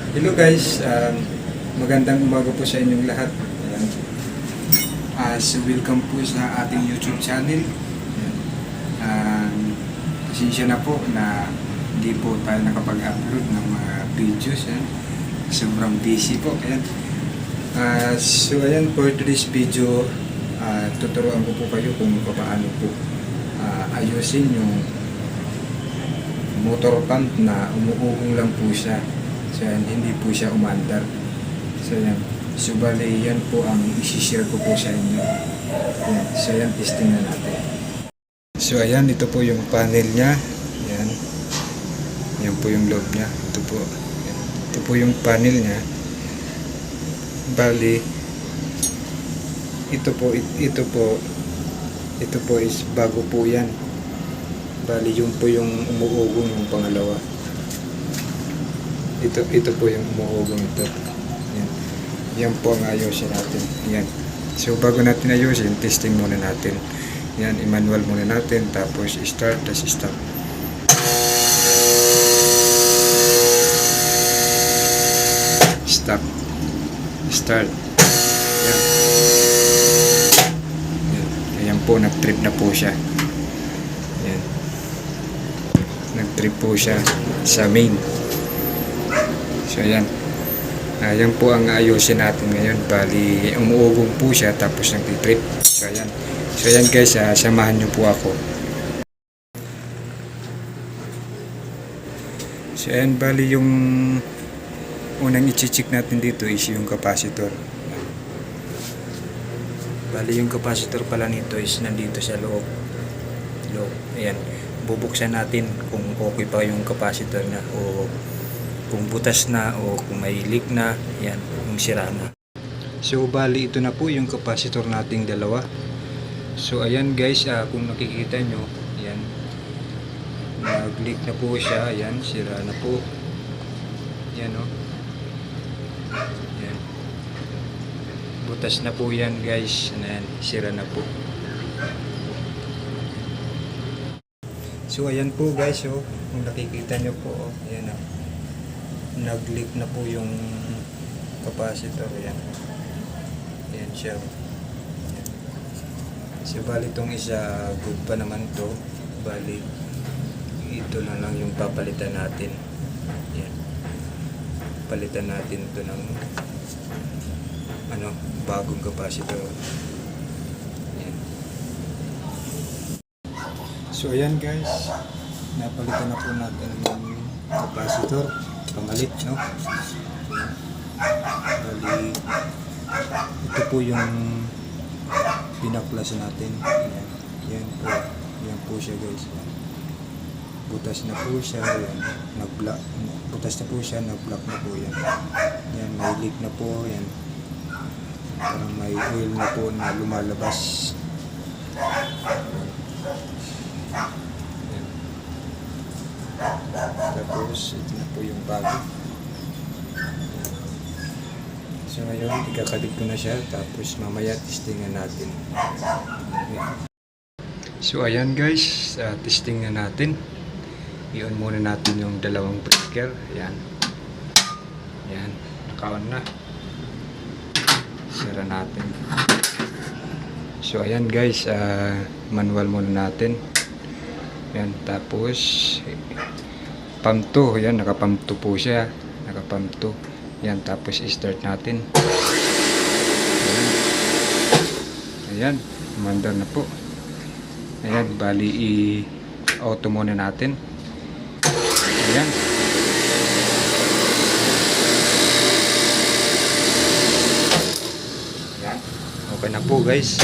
Hello guys, magandang umaga po sa inyong lahat. Ayan. So welcome po sa ating YouTube channel. Ayan. Pasensya na po na hindi po tayo nakapag-upload ng mga videos. Ayan. Sobrang busy po. Ayan. So ayan, for today's video, tuturuan ko po kayo kung paano po ayusin yung motor pump na umuugong lang po siya. So yan, hindi po siya umandar. So yan, so bali yan po ang isi-share ko po sa inyo. Yan. So yan, testing na natin. So ayan, ito po yung panel niya. Yan. Yan po yung loob niya. Ito po. Yan. Ito po yung panel niya. Bali, ito po is bago po yan. Bali, yun po yung umuugong yung pangalawa. Ito po yung umuugong ito. Yan. Yan po ang ayusin natin. Yan. So, bago natin ayusin, testing muna natin. Yan, i-manual muna natin. Tapos, start, tapos stop. Stop. Start. Yan. Yan. Ayan po, nag-trip na po siya. Yan. Nag-trip po siya sa main. So ayan. Ayan po ang ayusin natin ngayon. Bali, umuugong po siya tapos nag-trip. So ayan. So ayan guys, samahan nyo po ako. So ayan, bali yung unang i-check natin dito is yung capacitor. Bali yung capacitor pala nito is nandito sa loob. Ayan. Bubuksan natin kung okay pa yung capacitor na o kung butas na o kung may leak na, yan, kung sira na. So bali ito na po yung capacitor nating dalawa. So ayan guys, kung nakikita nyo, yan, nag-leak na po siya, yan, sira na po. Yan o. Yan. Butas na po yan guys, yan, sira na po. So ayan po guys, oh, kung nakikita nyo po, oh, ayan o. Nag-leak na po yung capacitor. Yan. Yan siya. Yan. So bali itong isa good pa naman to. Bali ito na lang yung papalitan natin. Yan. Palitan natin ito ng bagong capacitor. Yan. So ayan guys, napalitan na po natin yung capacitor. Pamalit, no? Bali, ito po yung pinaklas natin. Yan. Yan po siya guys. Butas na po siya. Yan. Butas na po siya. Nag-block na po yan. Yan, may leak na po. Yan. Parang may oil na po na lumalabas. Tapos ito na po yung bago. So ngayon ikakabit ko na siya, tapos mamaya testingan natin. So ayan guys, testing na natin. I-on muna natin yung dalawang breaker. Ayan. Ayan, naka-on na. Sira natin. So ayan guys, manual muna natin. Ayan, tapos pump 2, yan, naka-pump 2 po siya, naka-pump 2. Yan, tapos i-start natin. Ayan, umandar na po. Ayan, bali i-auto muna natin. Ayan. Ayan, okay na po guys.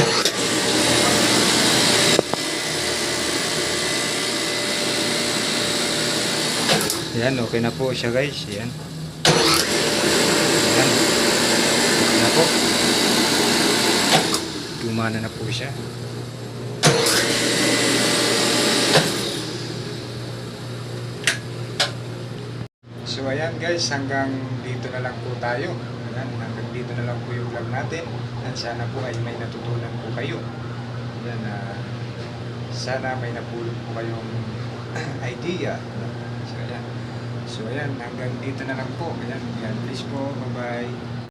Ayan, okay na po siya guys. Ayan. Ayan. Okay na po. Gumana na po siya. So ayan guys, hanggang dito na lang po tayo. Ayan, hanggang dito na lang po yung vlog natin. At sana po ay may natutunan po kayo. Ayan, sana may napulot po kayong idea. So ayan. So ayan, hanggang dito na lang po. Ayan, please po.